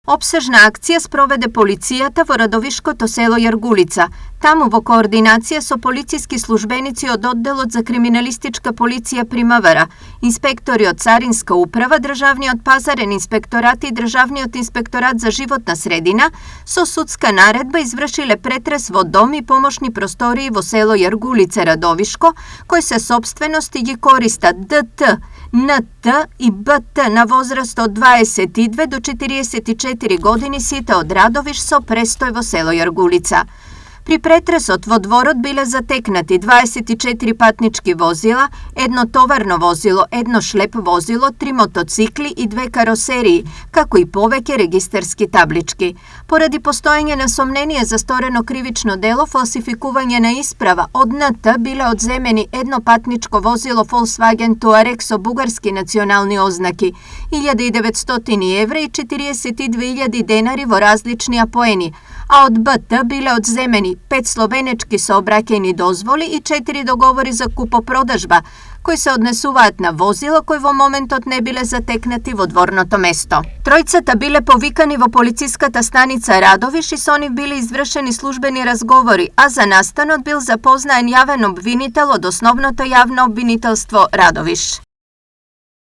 Обсежна акција спроведе полицијата во Радовишкото село Јаргулица. Таму во координација со полициски службеници од одделот за криминалистичка полиција Примавара, инспектори од Царинска управа, Државниот пазарен инспекторат и Државниот инспекторат за животна средина со судска наредба извршиле претрес во дом и помошни простории во село Јаргулица Радовишко, кои се сопственост и ги користат ДТ, НТ и БТ на возраст од 22 до 44 години, сите од Радовиш со престој во село Јаргулица. При претресот во дворот биле затекнати 24 патнички возила, едно товарно возило, едно шлеп возило, 3 мотоцикли и 2 каросерии, како и повеќе регистарски таблички. Поради постоење на сомнение за сторено кривично дело, фалсификување на исправа од НТ биле одземени едно патничко возило Volkswagen Touareg со бугарски национални ознаки, 1900 евра и 42.000 денари во различни апоени, а од БТ биле одземени 5 словенечки сообраќајни дозволи и 4 договори за купопродажба, кои се однесуваат на возила кои во моментот не биле затекнати во дворното место. Тројцата биле повикани во полициската станица Радовиш и со нив биле извршени службени разговори, а за настанот бил запознаен јавен обвинител од Основното јавно обвинителство Радовиш.